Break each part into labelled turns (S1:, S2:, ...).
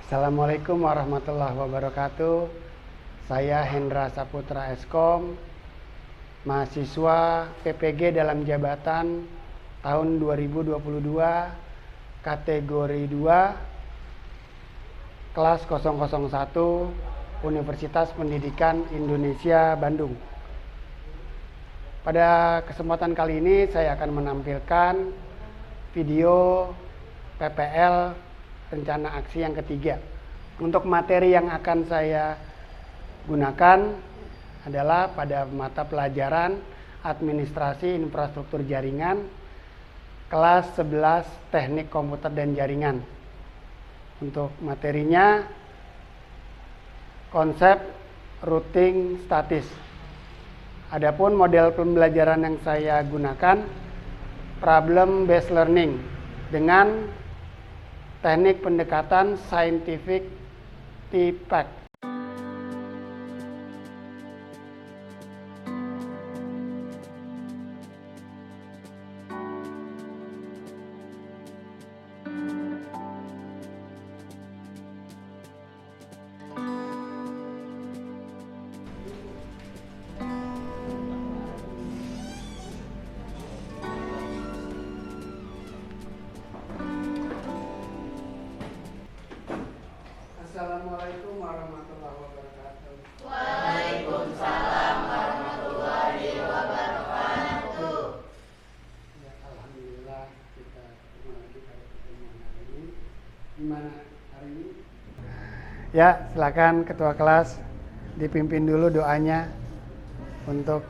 S1: Assalamualaikum warahmatullahi wabarakatuh. Saya Hendra Saputra Eskom, mahasiswa PPG dalam jabatan tahun 2022, kategori 2, kelas 001, Universitas Pendidikan Indonesia Bandung. Pada kesempatan kali ini saya akan menampilkan video PPL rencana aksi yang ketiga. Untuk materi yang akan saya gunakan adalah pada mata pelajaran Administrasi Infrastruktur Jaringan kelas 11 Teknik Komputer dan Jaringan. Untuk materinya konsep routing statis. Adapun model pembelajaran yang saya gunakan problem based learning dengan teknik pendekatan scientific TPACK. Assalamualaikum warahmatullahi wabarakatuh.
S2: Waalaikumsalam warahmatullahi wabarakatuh.
S1: Ya, alhamdulillah kita ketemu lagi pada pertemuan hari ini. Gimana hari ini? Ya, silakan ketua kelas dipimpin dulu doanya untuk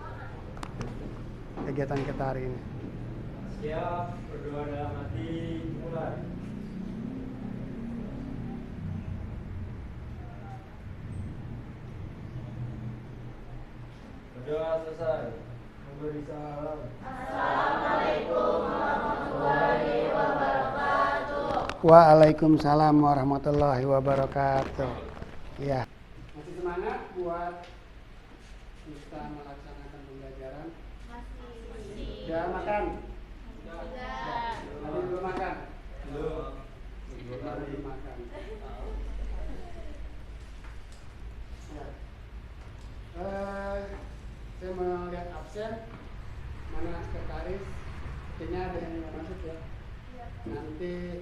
S1: kegiatan kita hari ini.
S3: Siap, berdoa dalam hati, mulai. Berdoa selesai. Memberi salam.
S2: Assalamualaikum warahmatullahi wabarakatuh.
S1: Waalaikumsalam warahmatullahi wabarakatuh. Ya. Masih semangat buat bisa melaksanakan pembelajaran?
S2: Masih.
S1: Udah makan?
S2: Sudah.
S1: Tadi belum makan?
S3: Belum.
S1: Belum makan. Ya. Saya mau lihat absen. Mana sekretaris? Kayaknya ada yang nggak masuk ya. Nanti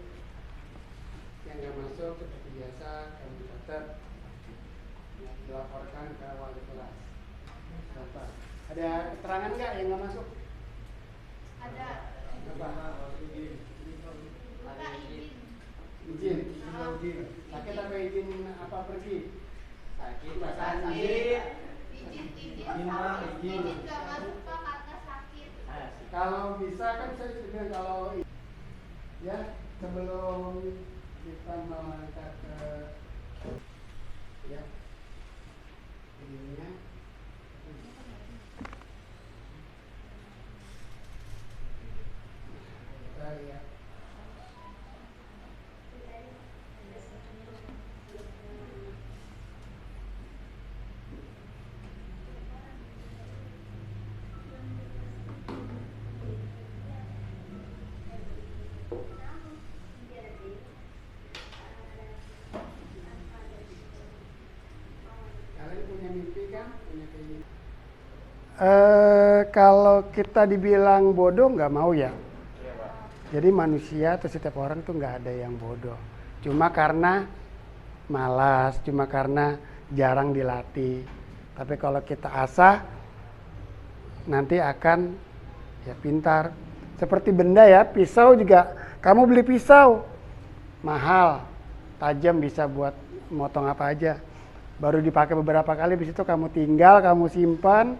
S1: yang nggak masuk seperti biasa kami catat, ya, dilaporkan ke wali kelas. Bapak, ada keterangan nggak yang nggak masuk?
S2: Ada.
S1: Apa?
S2: Buka izin.
S1: Izin. Sakit apa izin apa pergi?
S3: Sakit,
S1: sakit.
S2: Izin
S3: Izin.
S2: nggak masuk Pak karena sakit.
S1: Kalau bisa kan saya sudah kalau ya sebelum kita melangkah ke ya ininya kita lihat kalian punya mimpi kan, punya keinginan. Kalau kita dibilang bodoh nggak mau ya. Jadi manusia atau setiap orang tuh nggak ada yang bodoh. Cuma karena malas, cuma karena jarang dilatih. Tapi kalau kita asah, nanti akan ya pintar. Seperti benda ya, pisau juga. Kamu beli pisau, mahal, tajam, bisa buat motong apa aja. Baru dipakai beberapa kali, habis itu kamu tinggal, kamu simpan,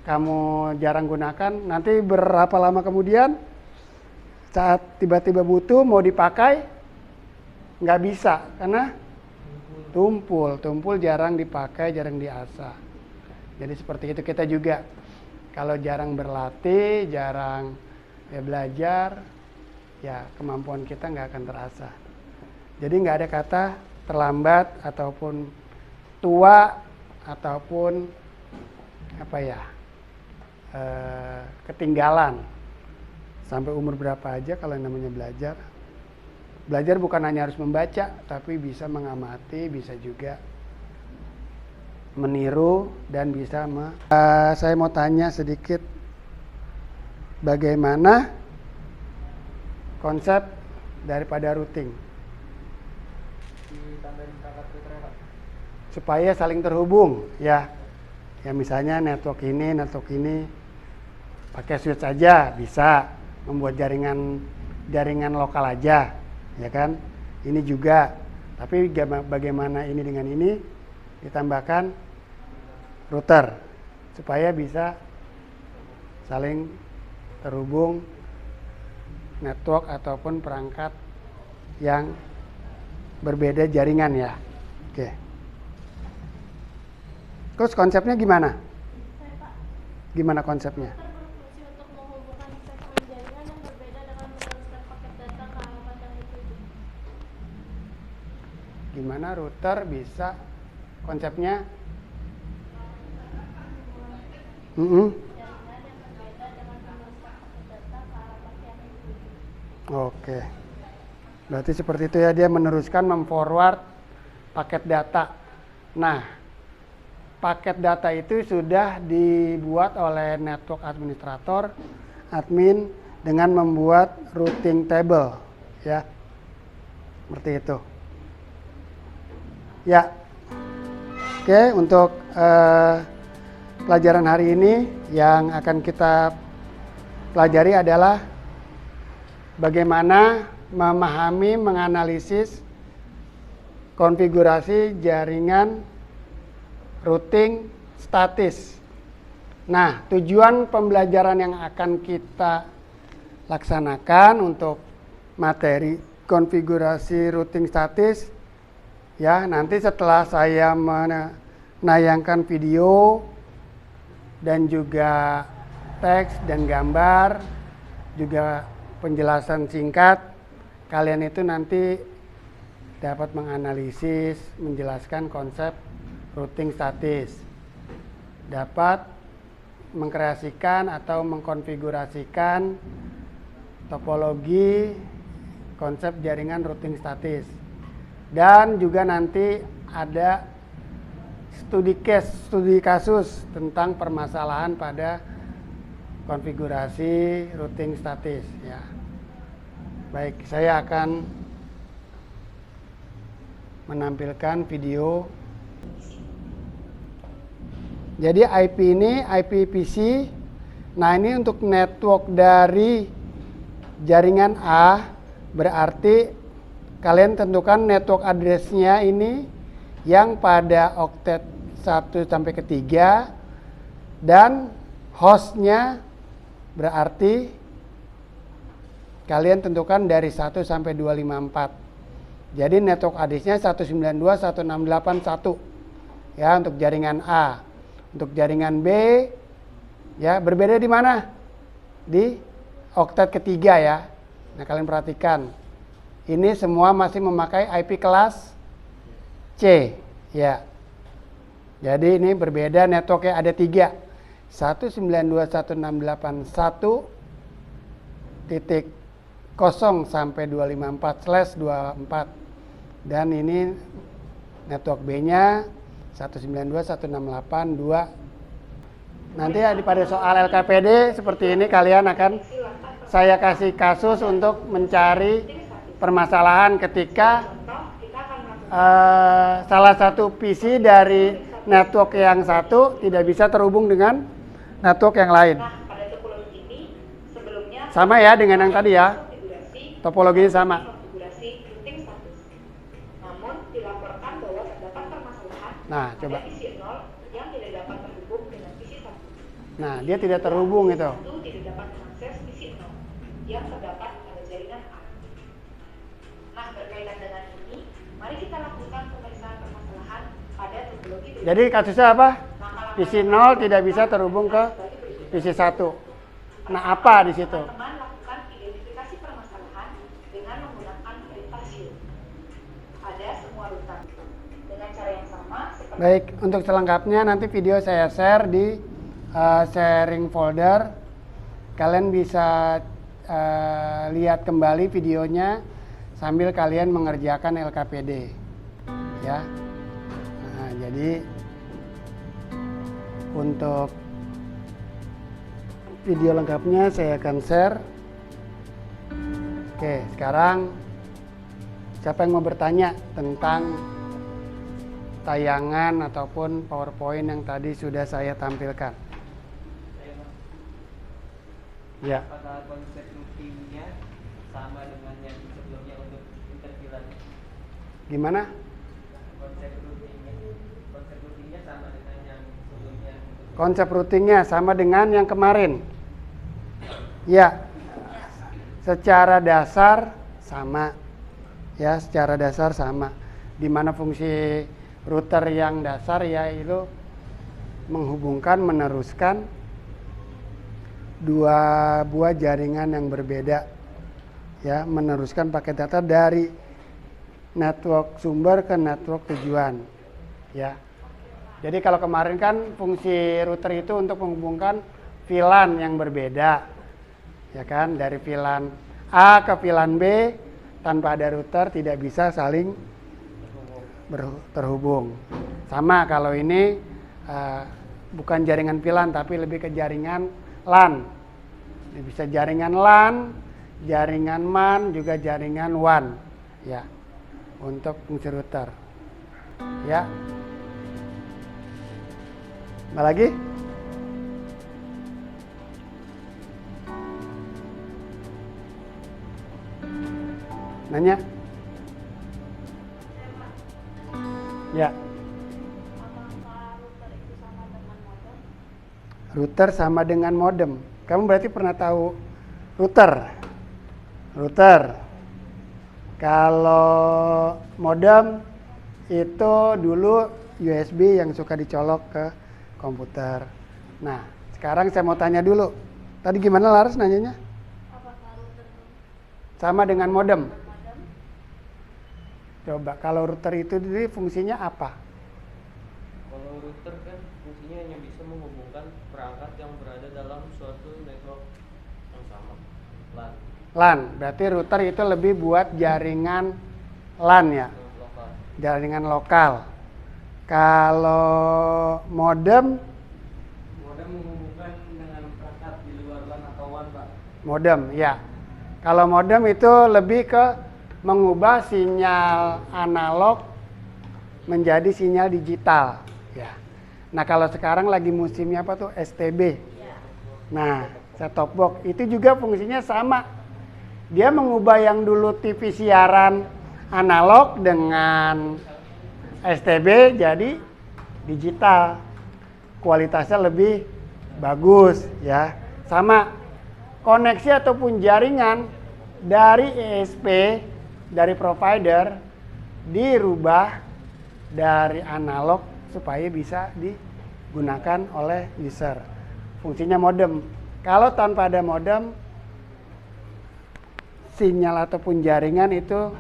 S1: kamu jarang gunakan. Nanti berapa lama kemudian, saat tiba-tiba butuh mau dipakai, nggak bisa karena tumpul jarang dipakai, jarang diasah. Jadi seperti itu kita juga. Kalau jarang berlatih, jarang ya belajar, ya kemampuan kita nggak akan terasah. Jadi nggak ada kata terlambat ataupun tua ataupun apa ya ketinggalan. Sampai umur berapa aja kalau yang namanya belajar Belajar bukan hanya harus membaca, tapi bisa mengamati, bisa juga meniru, dan bisa saya mau tanya sedikit, bagaimana konsep daripada routing
S3: Ditambahin perangkat filter, Pak.
S1: supaya saling terhubung ya. Ya misalnya network ini pakai switch aja bisa, membuat jaringan lokal aja, ya kan? Ini juga, tapi bagaimana ini dengan ini ditambahkan router supaya bisa saling terhubung network ataupun perangkat yang berbeda jaringan ya. Oke. Terus konsepnya gimana?
S2: Saya Pak,
S1: Gimana konsepnya?
S2: berfungsi untuk menghubungkan segmen jaringan yang berbeda dengan meneruskan paket data ke alamat yang dituju.
S1: Gimana router bisa konsepnya? Mm-mm.
S2: Jaringan yang berbeda dengan meneruskan paket data ke alamat yang dituju.
S1: Oke. Berarti seperti itu ya, dia meneruskan, memforward paket data. Nah, paket data itu sudah dibuat oleh network administrator, admin, dengan membuat routing table, ya. Seperti itu. Ya. Oke, untuk pelajaran hari ini yang akan kita pelajari adalah bagaimana memahami, menganalisis konfigurasi jaringan routing statis. Nah, tujuan pembelajaran yang akan kita laksanakan untuk materi konfigurasi routing statis, ya nanti setelah saya menayangkan video dan juga teks dan gambar, juga penjelasan singkat, kalian itu nanti dapat menganalisis, menjelaskan konsep routing statis, dapat mengkreasikan atau mengkonfigurasikan topologi konsep jaringan routing statis, dan juga nanti ada studi kasus tentang permasalahan pada konfigurasi routing statis ya. Baik, saya akan menampilkan video. Jadi IP ini IPVC. Nah, ini untuk network dari jaringan A, berarti kalian tentukan network address-nya ini yang pada oktet 1 sampai ke 3, dan host-nya berarti kalian tentukan dari 1 sampai 254. Jadi network address-nya 192.168.1 ya untuk jaringan A. Untuk jaringan B ya berbeda di mana? Di oktet ketiga ya. Nah, kalian perhatikan. Ini semua masih memakai IP kelas C ya. Jadi ini berbeda, networknya ada 3. 192.168.1.0 sampai 254/24, dan ini network B-nya 192.168.2. Nanti pada soal LKPD seperti ini kalian akan saya kasih kasus untuk mencari permasalahan ketika salah satu PC dari network yang satu tidak bisa terhubung dengan network yang lain.
S4: Nah, pada topologi ini sebelumnya
S1: Sama ya dengan yang tadi ya. Topologinya sama.
S4: konfigurasi routing status. Namun dilaporkan bahwa terdapat permasalahan
S1: Nah, coba.
S4: pada PC 0 yang tidak dapat terhubung dengan PC 1.
S1: Nah, dia tidak terhubung itu.
S4: Itu tidak dapat mengakses PC 0 yang terdapat pada jaringan A. Nah, berkaitan dengan ini, mari kita lakukan pemeriksaan permasalahan pada topologi berikut.
S1: Jadi kasusnya apa?
S4: Langkah-langkah
S1: PC 0 tidak bisa terhubung ke PC 1. Nah, apa di situ?
S4: teman-teman lakukan identifikasi permasalahan dengan menggunakan perintah show pada semua router dengan cara yang sama seperti
S1: Baik, untuk selengkapnya nanti video saya share di sharing folder. Kalian bisa lihat kembali videonya sambil kalian mengerjakan LKPD ya. Nah, jadi untuk video lengkapnya saya akan share. Oke, sekarang siapa yang mau bertanya tentang tayangan ataupun PowerPoint yang tadi sudah saya tampilkan? Ya.
S3: Apakah konsep rutinnya sama dengan yang sebelumnya untuk intervilan?
S1: Gimana?
S3: Konsep rutinnya sama dengan yang sebelumnya.
S1: Konsep rutinnya sama dengan yang kemarin. Ya. Secara dasar sama. Ya, secara dasar sama. Di mana fungsi router yang dasar yaitu menghubungkan, meneruskan dua buah jaringan yang berbeda. Ya, meneruskan paket data dari network sumber ke network tujuan. Ya. Jadi kalau kemarin kan fungsi router itu untuk menghubungkan VLAN yang berbeda. Ya kan, dari VLAN A ke VLAN B tanpa ada router tidak bisa saling terhubung. Sama kalau ini bukan jaringan VLAN tapi lebih ke jaringan LAN. Ini bisa jaringan LAN, jaringan MAN, juga jaringan WAN. Ya, untuk fungsi router. Ya. Apa lagi? Nanya? Ya.
S2: Apakah router itu sama dengan modem?
S1: Router sama dengan modem. Kamu berarti pernah tahu router? Router. Kalau modem itu dulu USB yang suka dicolok ke komputer. Nah, sekarang saya mau tanya dulu. Tadi gimana Laras nanyanya?
S2: Apakah router
S1: Sama dengan modem.
S2: modem?
S1: Coba, kalau router itu sendiri fungsinya apa?
S3: Kalau router kan fungsinya hanya bisa menghubungkan perangkat yang berada dalam suatu network yang sama, LAN,
S1: LAN, berarti router itu lebih buat jaringan LAN ya,
S3: lokal.
S1: jaringan lokal. Kalau modem,
S3: Modem menghubungkan dengan perangkat di luar LAN atau WAN, Pak.
S1: modem ya. Kalau modem itu lebih ke mengubah sinyal analog menjadi sinyal digital ya. Nah, kalau sekarang lagi musimnya apa tuh? STB. Nah, set-top box itu juga fungsinya sama. Dia mengubah yang dulu TV siaran analog dengan STB jadi digital. Kualitasnya lebih bagus ya. Sama koneksi ataupun jaringan dari ESP, dari provider dirubah dari analog supaya bisa digunakan oleh user. Fungsinya modem. Kalau tanpa ada modem, sinyal ataupun jaringan itu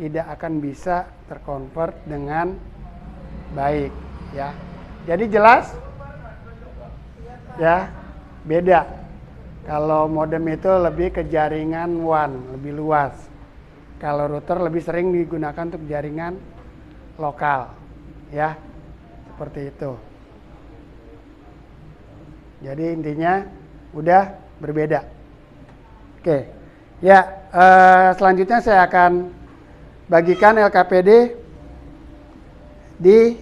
S1: tidak akan bisa terkonvert dengan baik ya. Jadi jelas? Ya, beda. Kalau modem itu lebih ke jaringan WAN, lebih luas. Kalau router lebih sering digunakan untuk jaringan lokal, ya, seperti itu. Jadi intinya udah berbeda. Oke, ya, selanjutnya saya akan bagikan LKPD di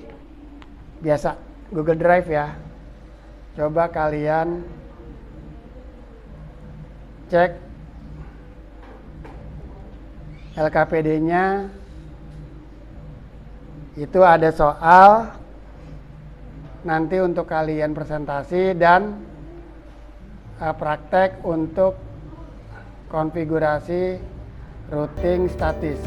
S1: biasa Google Drive ya. Coba kalian cek LKPD-nya, itu ada soal nanti untuk kalian presentasi dan praktek untuk konfigurasi routing statis.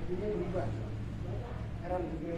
S1: Ini berubah. Heran juga.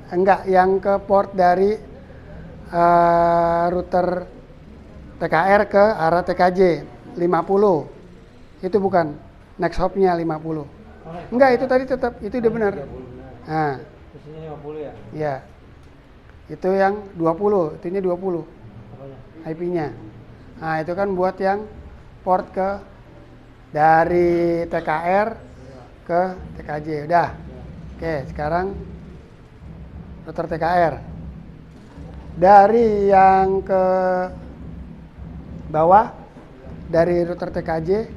S1: Enggak, yang ke port dari router TKR ke arah TKJ 50. Itu bukan. Next hop-nya 50. Enggak, itu tadi tetap itu udah benar. Nah,
S3: Posisinya 50 ya?
S1: iya. Itu yang 20, itunya 20
S3: Apanya?
S1: IP-nya. Nah, itu kan buat yang port ke dari TKR ke TKJ. Udah. Oke, sekarang router TKR. Dari yang ke bawah, dari router TKJ,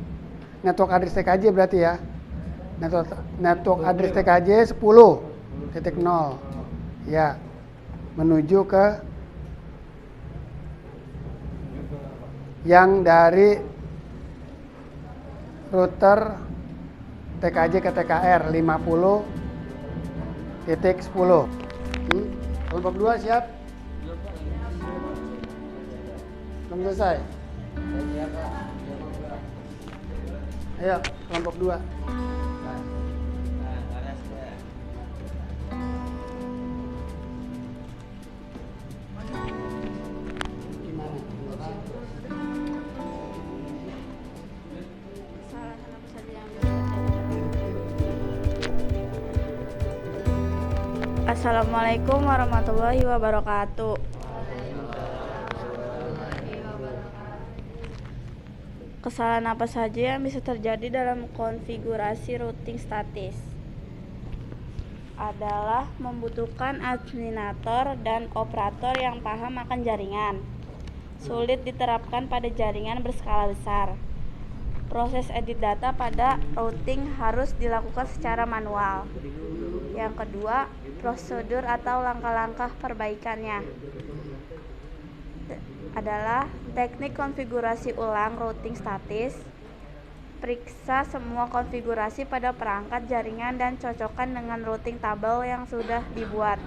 S1: network address TKJ berarti ya. Network address TKJ 10.0. Ya. Menuju ke yang dari router TKJ ke TKR 50.10. Kelompok 2 siap? Belum selesai? Ayo, kelompok 2. Gimana?
S2: Kesalahan apa saja yang bisa terjadi? Assalamualaikum warahmatullahi wabarakatuh. Kesalahan apa saja yang bisa terjadi dalam konfigurasi routing statis? Adalah membutuhkan administrator dan operator yang paham akan jaringan. Sulit diterapkan pada jaringan berskala besar. Proses edit data pada routing harus dilakukan secara manual. Yang kedua, prosedur atau langkah-langkah perbaikannya adalah teknik konfigurasi ulang routing statis. Periksa semua konfigurasi pada perangkat jaringan dan cocokkan dengan routing tabel yang sudah dibuat.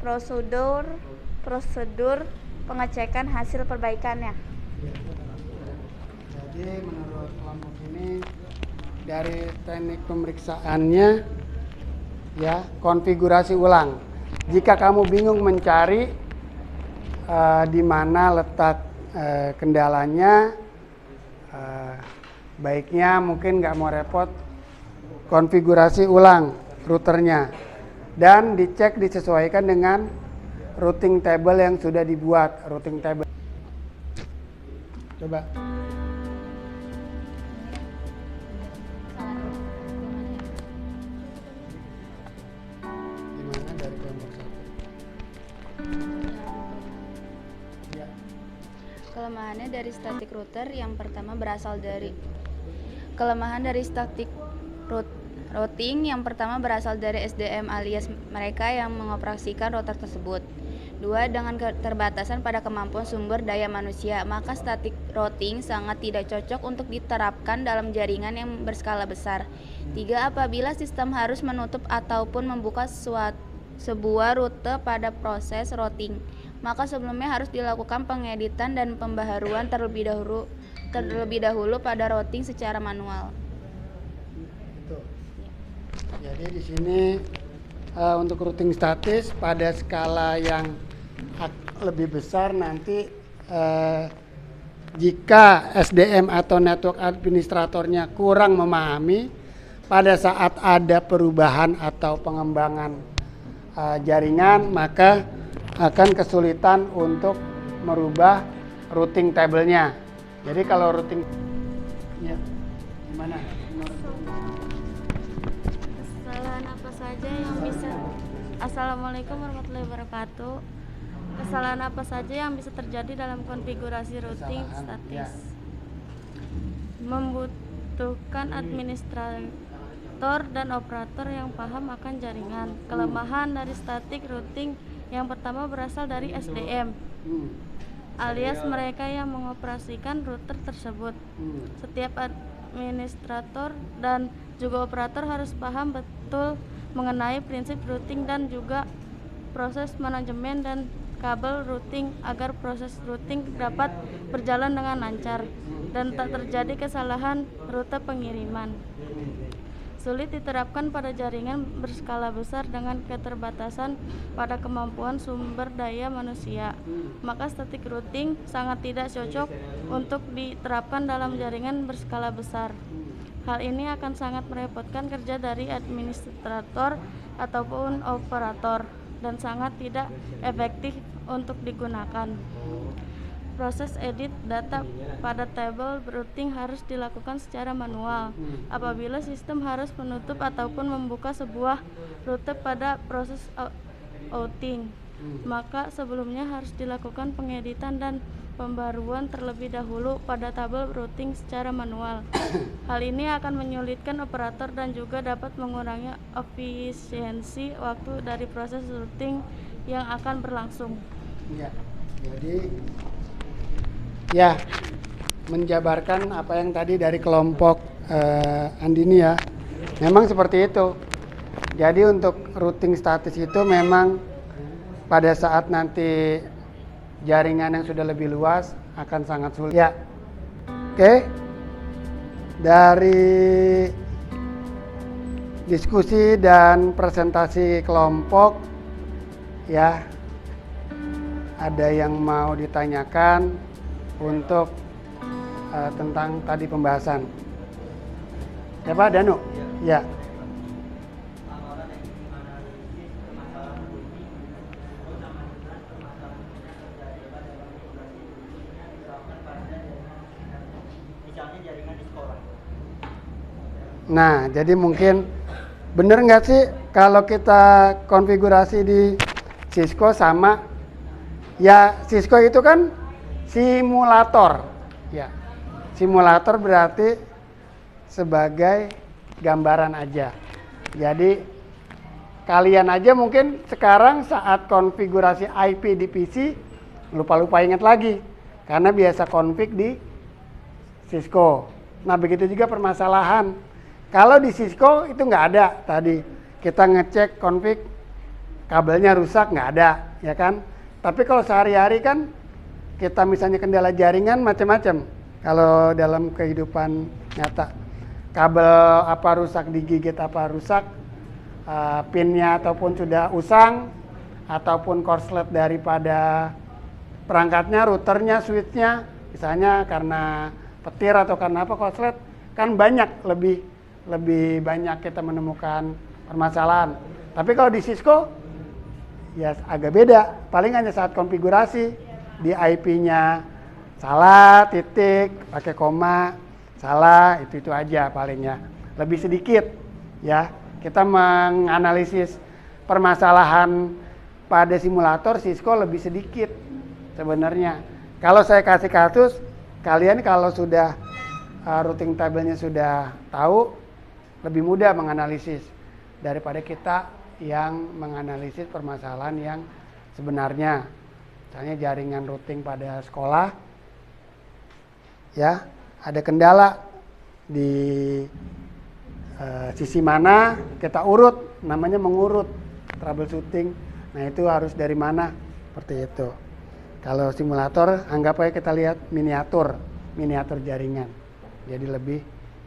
S2: Prosedur pengecekan hasil perbaikannya.
S1: Jadi menurut kelompok ini dari teknik pemeriksaannya ya, konfigurasi ulang. Jika kamu bingung mencari di mana letak kendalanya, baiknya mungkin nggak mau repot, konfigurasi ulang routernya dan dicek disesuaikan dengan routing table yang sudah dibuat. Routing table coba gimana dari kelompok 1 ya.
S5: Kelemahannya dari static router yang pertama berasal dari kelemahan dari static routing yang pertama berasal dari SDM alias mereka yang mengoperasikan router tersebut. Dua, dengan keterbatasan pada kemampuan sumber daya manusia, maka static routing sangat tidak cocok untuk diterapkan dalam jaringan yang berskala besar. Tiga, apabila sistem harus menutup ataupun membuka sebuah rute pada proses routing, maka sebelumnya harus dilakukan pengeditan dan pembaharuan terlebih dahulu pada routing secara manual.
S1: Betul. Jadi di sini untuk routing statis pada skala yang lebih besar nanti jika SDM atau network administratornya kurang memahami, pada saat ada perubahan atau pengembangan jaringan, maka akan kesulitan untuk merubah routing table-nya. Jadi kalau routing ya gimana?
S2: Kesalahan apa saja yang bisa Assalamualaikum warahmatullahi wabarakatuh. Kesalahan apa saja yang bisa terjadi dalam konfigurasi routing statis? Membutuhkan administrator dan operator yang paham akan jaringan. Kelemahan dari static routing yang pertama berasal dari SDM, alias mereka yang mengoperasikan router tersebut. Setiap administrator dan juga operator harus paham betul mengenai prinsip routing dan juga proses manajemen dan kabel routing agar proses routing dapat berjalan dengan lancar dan tak terjadi kesalahan rute pengiriman. Sulit diterapkan pada jaringan berskala besar dengan keterbatasan pada kemampuan sumber daya manusia, maka static routing sangat tidak cocok untuk diterapkan dalam jaringan berskala besar. Hal ini akan sangat merepotkan kerja dari administrator ataupun operator dan sangat tidak efektif untuk digunakan. Proses edit data pada table routing harus dilakukan secara manual. Apabila sistem harus menutup ataupun membuka sebuah rute pada proses outing, maka sebelumnya harus dilakukan pengeditan dan pembaruan terlebih dahulu pada tabel routing secara manual. Hal ini akan menyulitkan operator dan juga dapat mengurangi efisiensi waktu dari proses routing yang akan berlangsung.
S1: Ya, jadi ya menjabarkan apa yang tadi dari kelompok Andini ya, memang seperti itu. Jadi untuk routing statis itu memang pada saat nanti jaringan yang sudah lebih luas akan sangat sulit. Ya, oke. Dari diskusi dan presentasi kelompok, ya, ada yang mau ditanyakan untuk tentang tadi pembahasan. Ya Pak Danu? Ya. Nah, jadi mungkin bener nggak sih kalau kita konfigurasi di Cisco sama, ya Cisco itu kan simulator, ya simulator berarti sebagai gambaran aja. Jadi kalian aja mungkin sekarang saat konfigurasi IP di PC lupa-lupa ingat lagi karena biasa config di Cisco. Nah begitu juga permasalahan. Kalau di Cisco itu nggak ada tadi kita ngecek config kabelnya rusak nggak ada, ya kan? Tapi kalau sehari-hari kan kita misalnya kendala jaringan macam-macam. Kalau dalam kehidupan nyata, kabel apa rusak digigit apa rusak, pinnya ataupun sudah usang, ataupun korslet daripada perangkatnya, routernya, switchnya, misalnya karena petir atau karena apa korslet, kan banyak lebih banyak kita menemukan permasalahan. Tapi kalau di Cisco ya agak beda, paling hanya saat konfigurasi di IP-nya salah, titik, pakai koma, salah, itu aja palingnya. Lebih sedikit ya, kita menganalisis permasalahan pada simulator Cisco lebih sedikit sebenarnya. Kalau saya kasih kasus, kalian kalau sudah routing table-nya sudah tahu, lebih mudah menganalisis daripada kita yang menganalisis permasalahan yang sebenarnya. Misalnya jaringan routing pada sekolah, ya ada kendala di sisi mana, kita urut, namanya mengurut, troubleshooting. Nah itu harus dari mana, seperti itu. Kalau simulator, anggap aja kita lihat miniatur jaringan, jadi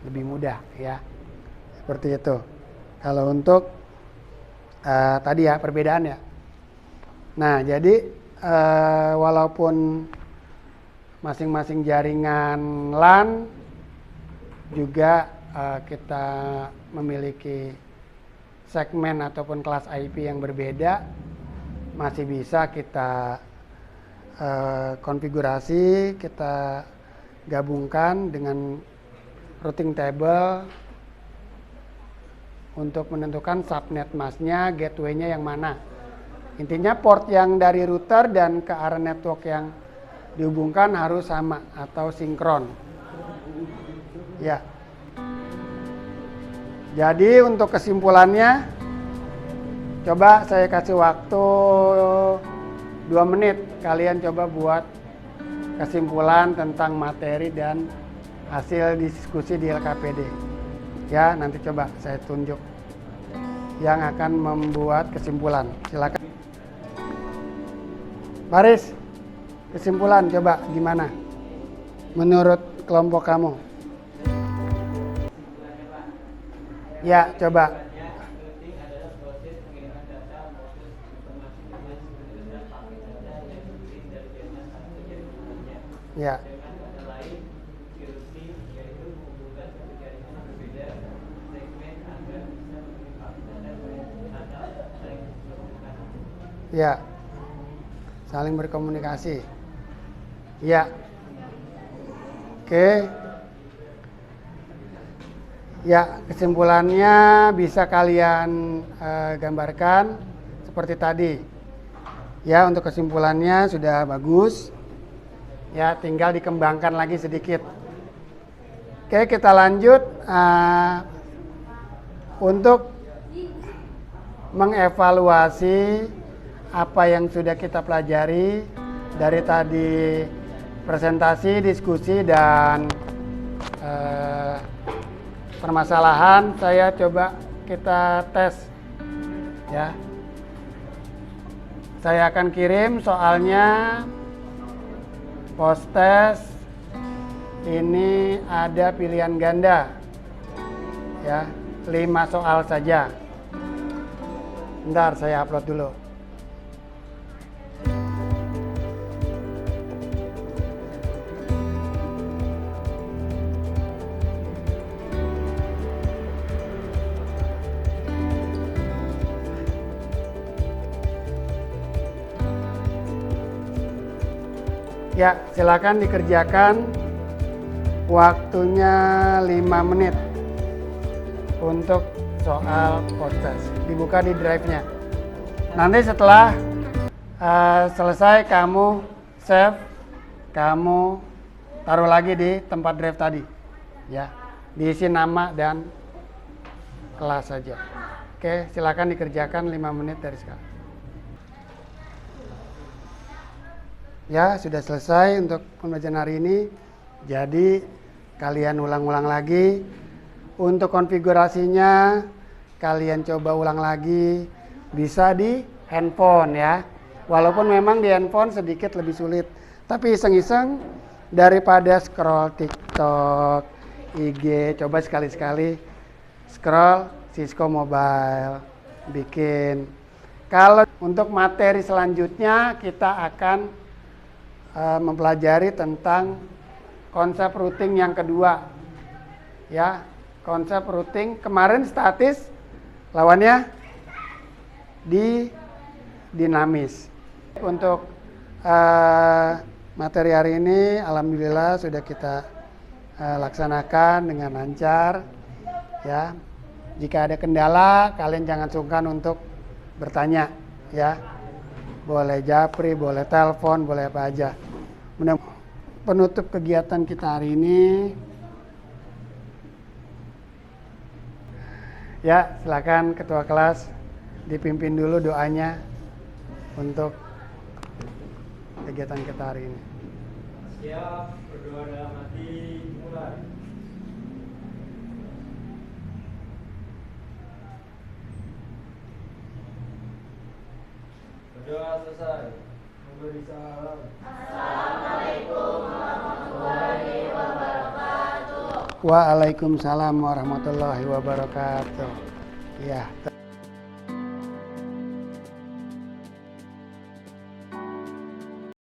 S1: lebih mudah ya, seperti itu. Kalau untuk tadi ya perbedaan ya. Nah jadi walaupun masing-masing jaringan LAN juga kita memiliki segmen ataupun kelas IP yang berbeda, masih bisa kita konfigurasi, kita gabungkan dengan routing table untuk menentukan subnet masknya, gateway-nya yang mana. Intinya port yang dari router dan ke arah network yang dihubungkan harus sama atau sinkron. Ya. Jadi untuk kesimpulannya, coba saya kasih waktu 2 menit. Kalian coba buat kesimpulan tentang materi dan hasil diskusi di LKPD. Ya, nanti coba saya tunjuk yang akan membuat kesimpulan. Silakan. Baris, kesimpulan coba gimana? Menurut kelompok kamu? Ya, coba. Ya. Ya. Saling berkomunikasi. Ya. Oke. Ya, kesimpulannya bisa kalian gambarkan seperti tadi. Ya, untuk kesimpulannya sudah bagus. Ya, tinggal dikembangkan lagi sedikit. Oke, kita lanjut untuk mengevaluasi apa yang sudah kita pelajari dari tadi presentasi, diskusi, dan permasalahan. Saya coba kita tes ya. Saya akan kirim soalnya post test. Ini ada pilihan ganda ya, 5 soal saja. Bentar, saya upload dulu. Ya, silakan dikerjakan. Waktunya 5 menit untuk soal post-test. Dibuka di drive-nya. Nanti setelah selesai kamu save, kamu taruh lagi di tempat drive tadi. Ya, diisi nama dan kelas saja. Oke, silakan dikerjakan 5 menit dari sekarang. Ya, sudah selesai untuk pembelajaran hari ini. Jadi, kalian ulang-ulang lagi. Untuk konfigurasinya, kalian coba ulang lagi. Bisa di handphone ya. Walaupun memang di handphone sedikit lebih sulit. Tapi iseng-iseng, daripada scroll TikTok, IG, coba sekali-sekali scroll Cisco Mobile. Bikin. Kalau untuk materi selanjutnya, kita akan mempelajari tentang konsep routing yang kedua ya. Konsep routing kemarin statis, lawannya dinamis. Untuk materi hari ini alhamdulillah sudah kita laksanakan dengan lancar ya. Jika ada kendala kalian jangan sungkan untuk bertanya ya. Boleh japri, boleh telepon, boleh apa aja. Penutup kegiatan kita hari ini. Ya, silakan ketua kelas dipimpin dulu doanya untuk kegiatan kita hari ini.
S3: Siap, berdoa dalam hati, mulai. Berdoa selesai. Memberi salam.
S1: Waalaikumsalam warahmatullahi wabarakatuh. Ya.